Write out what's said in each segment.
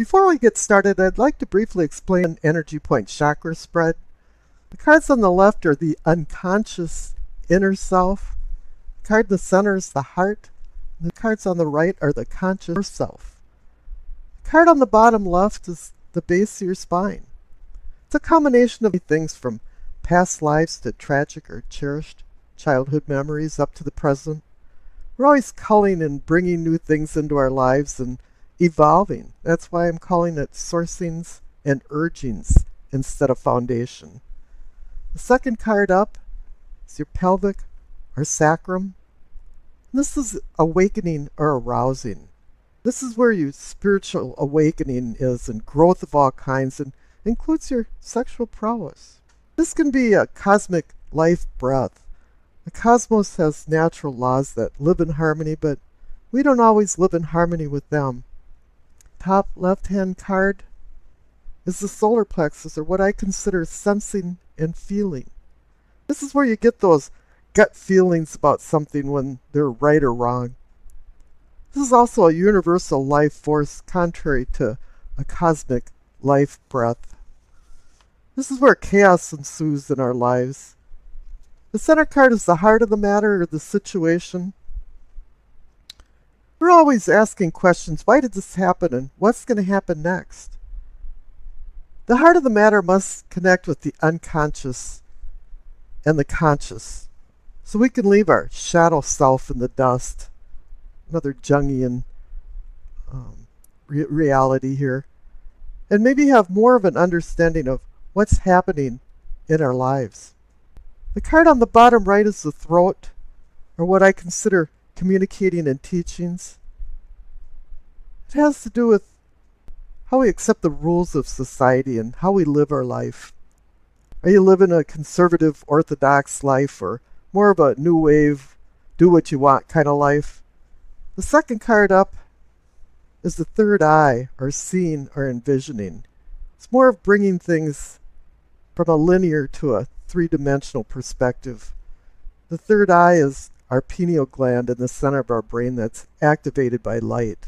Before we get started, I'd like to briefly explain energy point chakra spread. The cards on the left are the unconscious inner self. The card in the center is the heart. And the cards on the right are the conscious self. The card on the bottom left is the base of your spine. It's a combination of things from past lives to tragic or cherished childhood memories up to the present. We're always culling and bringing new things into our lives and evolving. That's why I'm calling it sourcings and urgings instead of foundation. The second card up is your pelvic or sacrum. This is awakening or arousing. This is where your spiritual awakening is and growth of all kinds and includes your sexual prowess. This can be a cosmic life breath. The cosmos has natural laws that live in harmony, but we don't always live in harmony with them. Top left-hand card is the solar plexus, or what I consider sensing and feeling. This is where you get those gut feelings about something when they're right or wrong. This is also a universal life force contrary to a cosmic life breath. This is where chaos ensues in our lives. The center card is the heart of the matter or the situation. We're always asking questions. Why did this happen and what's going to happen next? The heart of the matter must connect with the unconscious and the conscious, so we can leave our shadow self in the dust. Another Jungian reality here. And maybe have more of an understanding of what's happening in our lives. The card on the bottom right is the throat, or what I consider communicating and teachings. It has to do with how we accept the rules of society and how we live our life. Are you living a conservative, orthodox life or more of a new wave, do what you want kind of life? The second card up is the third eye, or seeing or envisioning. It's more of bringing things from a linear to a three-dimensional perspective. The third eye is our pineal gland in the center of our brain that's activated by light.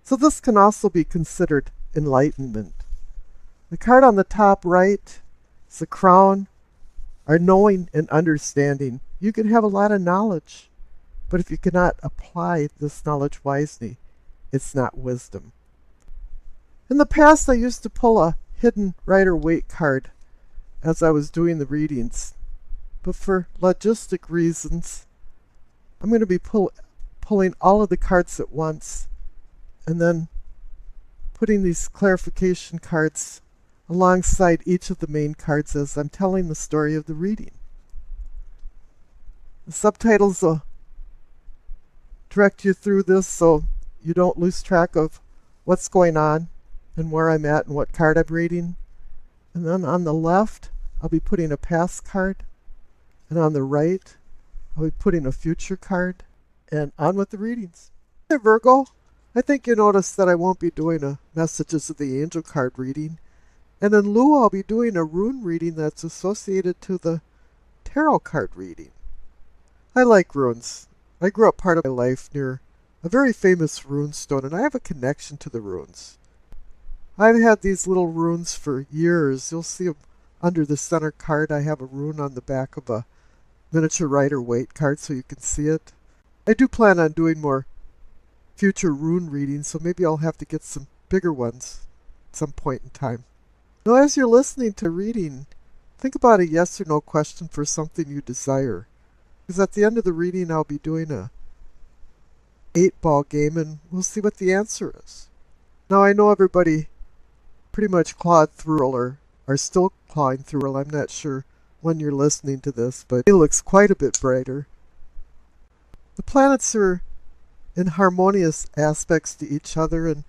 So this can also be considered enlightenment. The card on the top right is the crown, our knowing and understanding. You can have a lot of knowledge, but if you cannot apply this knowledge wisely, it's not wisdom. In the past, I used to pull a hidden Rider-Waite card as I was doing the readings, but for logistic reasons, I'm going to be pulling all of the cards at once and then putting these clarification cards alongside each of the main cards as I'm telling the story of the reading. The subtitles will direct you through this so you don't lose track of what's going on and where I'm at and what card I'm reading. And then on the left, I'll be putting a past card. And on the right, I'll be putting a future card. And on with the readings. Hey Virgo, I think you noticed that I won't be doing a Messages of the Angel card reading. And in lieu, I'll be doing a rune reading that's associated to the tarot card reading. I like runes. I grew up part of my life near a very famous rune stone, and I have a connection to the runes. I've had these little runes for years. You'll see them under the center card. I have a rune on the back of a miniature Rider-Waite card so you can see it. I do plan on doing more future rune readings, so maybe I'll have to get some bigger ones at some point in time. Now, as you're listening to reading, think about a yes or no question for something you desire. Because at the end of the reading, I'll be doing a 8-ball game, and we'll see what the answer is. Now, I know everybody pretty much clawed through or are still clawing through. I'm not sure when you're listening to this, but it looks quite a bit brighter. The planets are in harmonious aspects to each other, and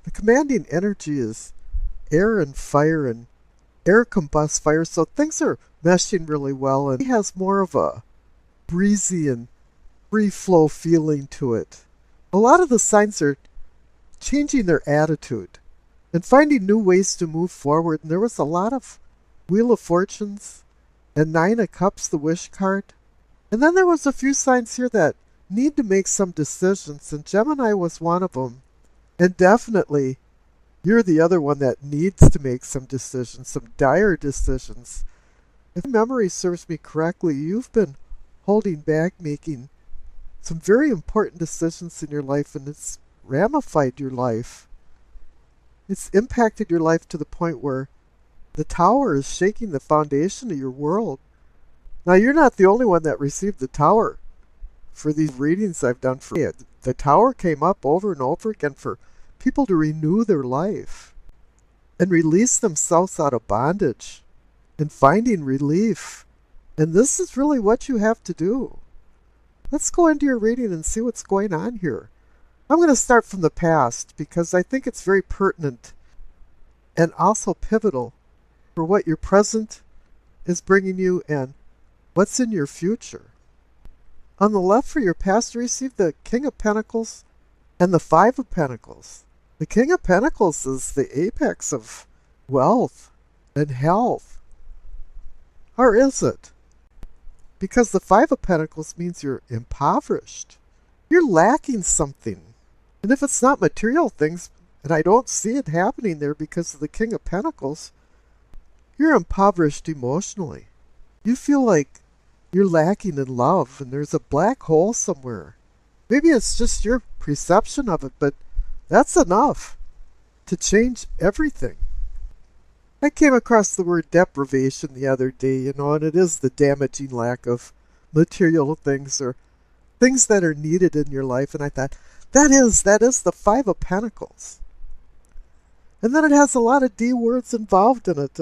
the commanding energy is air and fire, and air combusts fire, so things are meshing really well, and it has more of a breezy and free flow feeling to it. A lot of the signs are changing their attitude and finding new ways to move forward, and there was a lot of Wheel of Fortunes and Nine of Cups, the wish card. And then there was a few signs here that need to make some decisions, and Gemini was one of them. And definitely You're the other one that needs to make some decisions, some dire decisions. If memory serves me correctly, you've been holding back making some very important decisions in your life, and it's ramified your life. It's impacted your life to the point where the tower is shaking the foundation of your world. Now, you're not the only one that received the tower for these readings I've done for you. The tower came up over and over again for people to renew their life and release themselves out of bondage and finding relief. And this is really what you have to do. Let's go into your reading and see what's going on here. I'm going to start from the past because I think it's very pertinent and also pivotal for what your present is bringing you and what's in your future. On the left for your past, you receive the King of Pentacles and the Five of Pentacles. The King of Pentacles is the apex of wealth and health. Or is it? Because the Five of Pentacles means you're impoverished. You're lacking something. And if it's not material things, and I don't see it happening there because of the King of Pentacles, you're impoverished emotionally. You feel like you're lacking in love and there's a black hole somewhere. Maybe it's just your perception of it, but that's enough to change everything. I came across the word deprivation the other day, and it is the damaging lack of material things or things that are needed in your life. And I thought, that is the Five of Pentacles. And then it has a lot of D words involved in it.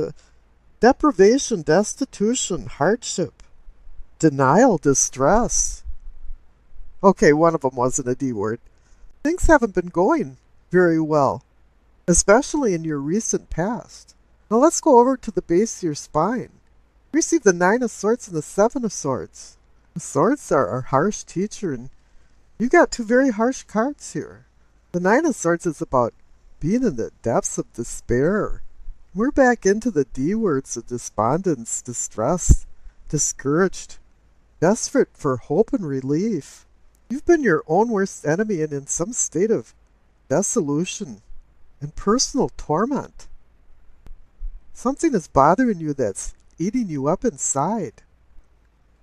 Deprivation, destitution, hardship, denial, distress. Okay, one of them wasn't a D word. Things haven't been going very well, especially in your recent past. Now let's go over to the base of your spine. You receive the Nine of Swords and the Seven of Swords. The Swords are our harsh teacher, and you got two very harsh cards here. The Nine of Swords is about being in the depths of despair. We're back into the D words of despondence, distress, discouraged, desperate for hope and relief. You've been your own worst enemy and in some state of dissolution and personal torment. Something is bothering you that's eating you up inside.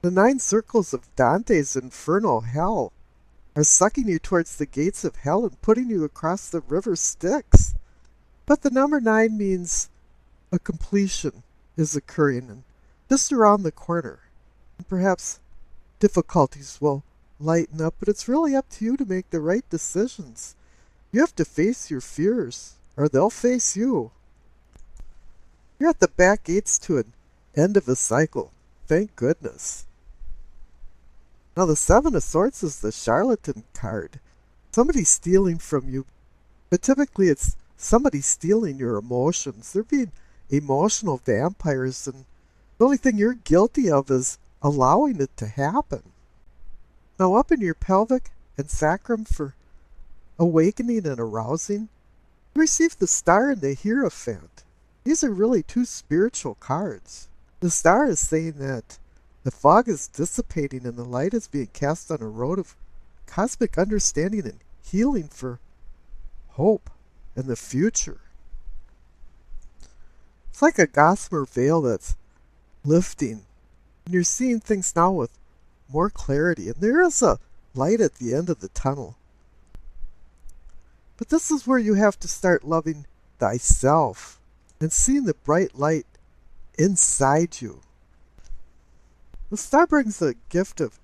The 9 circles of Dante's infernal hell are sucking you towards the gates of hell and putting you across the river Styx. But the number 9 means a completion is occurring and just around the corner. And perhaps difficulties will lighten up, but it's really up to you to make the right decisions. You have to face your fears, or they'll face you. You're at the back gates to an end of a cycle. Thank goodness. Now the Seven of Swords is the charlatan card. Somebody's stealing from you, but typically it's somebody stealing your emotions. They're being emotional vampires, and the only thing you're guilty of is allowing it to happen. Now up in your pelvic and sacrum for awakening and arousing, you receive the Star and the Hierophant. These are really two spiritual cards. The Star is saying that the fog is dissipating and the light is being cast on a road of cosmic understanding and healing for hope and the future. It's like a gossamer veil that's lifting, and you're seeing things now with more clarity, and there is a light at the end of the tunnel. But this is where you have to start loving thyself and seeing the bright light inside you. The Star brings a gift of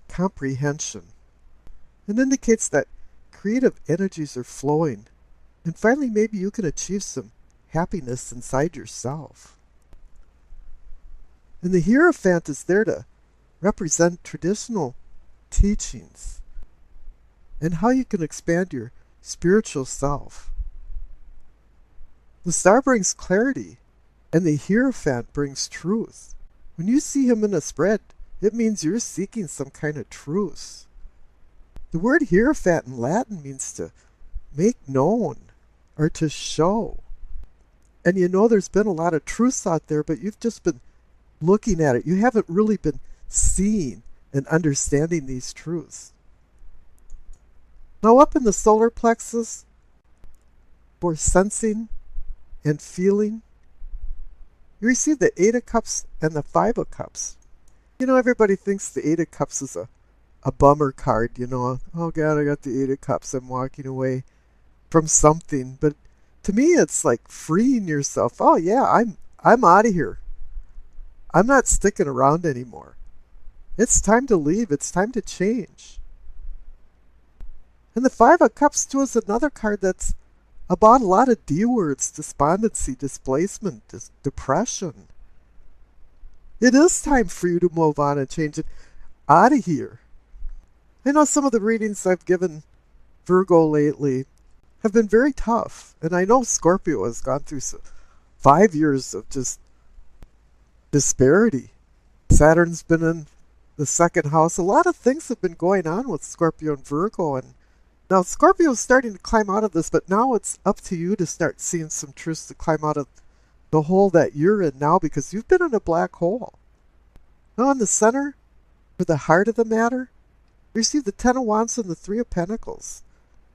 comprehension and indicates that creative energies are flowing, and finally maybe you can achieve some happiness inside yourself. And the Hierophant is there to represent traditional teachings and how you can expand your spiritual self. The Star brings clarity, and the Hierophant brings truth. When you see him in a spread, it means you're seeking some kind of truth. The word Hierophant in Latin means to make known or to show. And there's been a lot of truths out there, but you've just been looking at it. You haven't really been seeing and understanding these truths. Now up in the solar plexus, for sensing and feeling. You receive the Eight of Cups and the Five of Cups. You know, everybody thinks the Eight of Cups is a bummer card, you know. Oh God, I got the Eight of Cups. I'm walking away from something. But to me, it's like freeing yourself. Oh yeah, I'm out of here. I'm not sticking around anymore. It's time to leave. It's time to change. And the Five of Cups, too, is another card that's about a lot of D words: despondency, displacement, depression. It is time for you to move on and change it out of here. I know some of the readings I've given Virgo lately have been very tough. And I know Scorpio has gone through 5 years of just disparity. Saturn's been in the second house. A lot of things have been going on with Scorpio and Virgo. And now Scorpio's starting to climb out of this, but now it's up to you to start seeing some truths to climb out of the hole that you're in now, because you've been in a black hole. Now in the center, for the heart of the matter, you receive the Ten of Wands and the Three of Pentacles.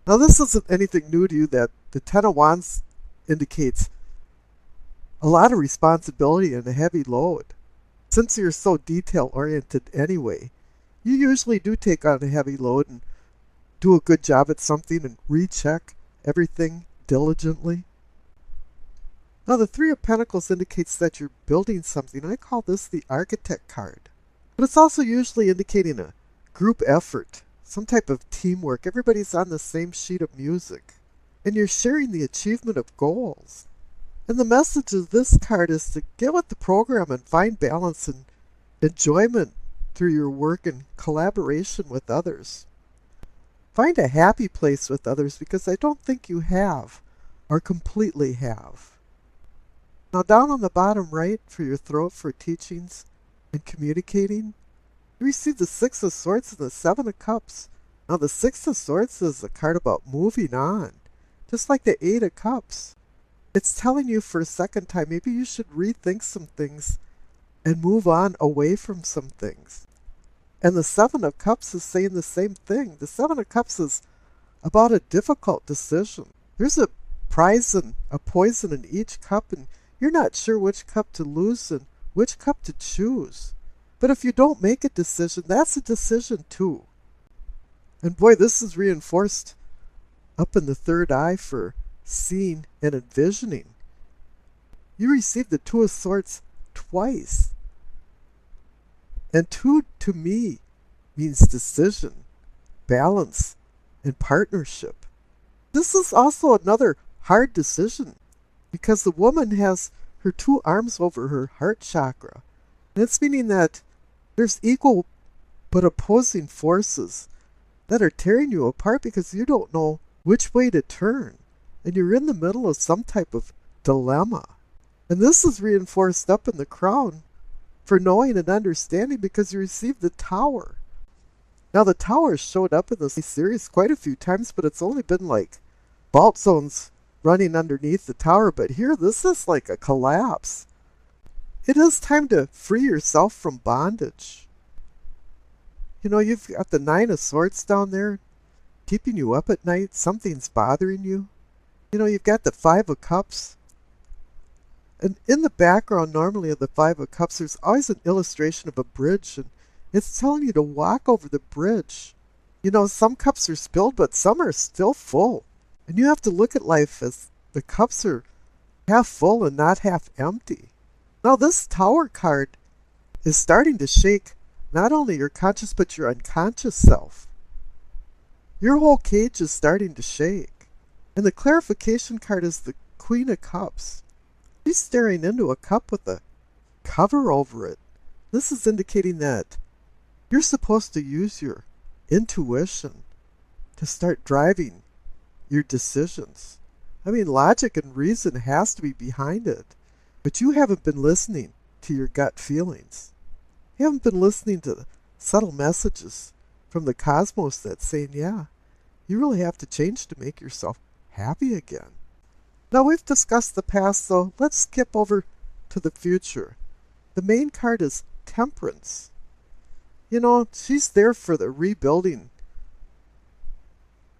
Now this isn't anything new to you, that the Ten of Wands indicates a lot of responsibility and a heavy load. Since you're so detail-oriented anyway, you usually do take on a heavy load and do a good job at something and recheck everything diligently. Now the Three of Pentacles indicates that you're building something. I call this the Architect card. But it's also usually indicating a group effort, some type of teamwork. Everybody's on the same sheet of music, and you're sharing the achievement of goals. And the message of this card is to get with the program and find balance and enjoyment through your work and collaboration with others. Find a happy place with others, because I don't think you have, or completely have. Now down on the bottom right, for your throat, for teachings and communicating, you receive the Six of Swords and the Seven of Cups. Now the Six of Swords is a card about moving on, just like the Eight of Cups. It's telling you for a second time, maybe you should rethink some things and move on away from some things. And the Seven of Cups is saying the same thing. The Seven of Cups is about a difficult decision. There's a prize and a poison in each cup, and you're not sure which cup to lose and which cup to choose. But if you don't make a decision, that's a decision too. And boy, this is reinforced up in the third eye for seeing and envisioning. You received the Two of Swords twice. And two, to me, means decision, balance, and partnership. This is also another hard decision, because the woman has her two arms over her heart chakra. And it's meaning that there's equal but opposing forces that are tearing you apart, because you don't know which way to turn. And you're in the middle of some type of dilemma. And this is reinforced up in the crown for knowing and understanding, because you received the Tower. Now the Tower showed up in this series quite a few times, but it's only been like fault zones running underneath the Tower. But here, this is like a collapse. It is time to free yourself from bondage. You know, you've got the Nine of Swords down there, keeping you up at night. Something's bothering you. You know, you've got the Five of Cups. And in the background, normally, of the Five of Cups, there's always an illustration of a bridge. And it's telling you to walk over the bridge. You know, some cups are spilled, but some are still full. And you have to look at life as the cups are half full and not half empty. Now, this Tower card is starting to shake not only your conscious, but your unconscious self. Your whole cage is starting to shake. And the clarification card is the Queen of Cups. She's staring into a cup with a cover over it. This is indicating that you're supposed to use your intuition to start driving your decisions. I mean, logic and reason has to be behind it. But you haven't been listening to your gut feelings. You haven't been listening to the subtle messages from the cosmos that's saying, yeah, you really have to change to make yourself happy again. Now, we've discussed the past, so let's skip over to the future. The main card is Temperance. You know, she's there for the rebuilding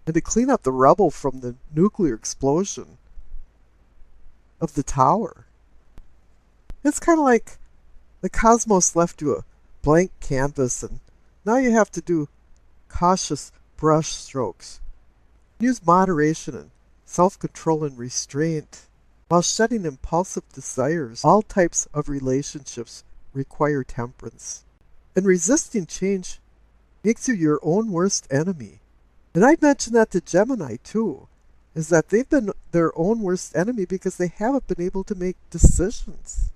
and to clean up the rubble from the nuclear explosion. of the Tower. It's kind of like the cosmos left you a blank canvas, and now you have to do cautious brush strokes. Use moderation and self-control and restraint while shedding impulsive desires. All types of relationships require temperance. And resisting change makes you your own worst enemy. And I mentioned that to Gemini too, is that they've been their own worst enemy because they haven't been able to make decisions.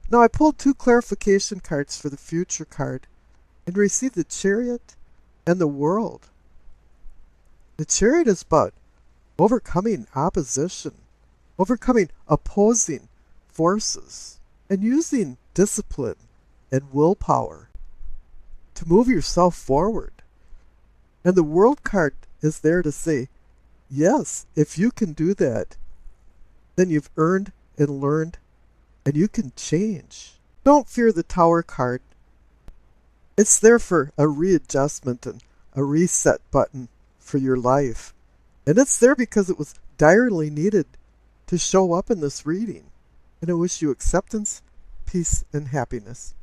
Now I pulled 2 clarification cards for the future card and received the Chariot and the World. The Chariot is about overcoming opposition, overcoming opposing forces, and using discipline and willpower to move yourself forward. And the World card is there to say, yes, if you can do that, then you've earned and learned, and you can change. Don't fear the Tower card. It's there for a readjustment and a reset button for your life. And it's there because it was direly needed to show up in this reading. And I wish you acceptance, peace, and happiness.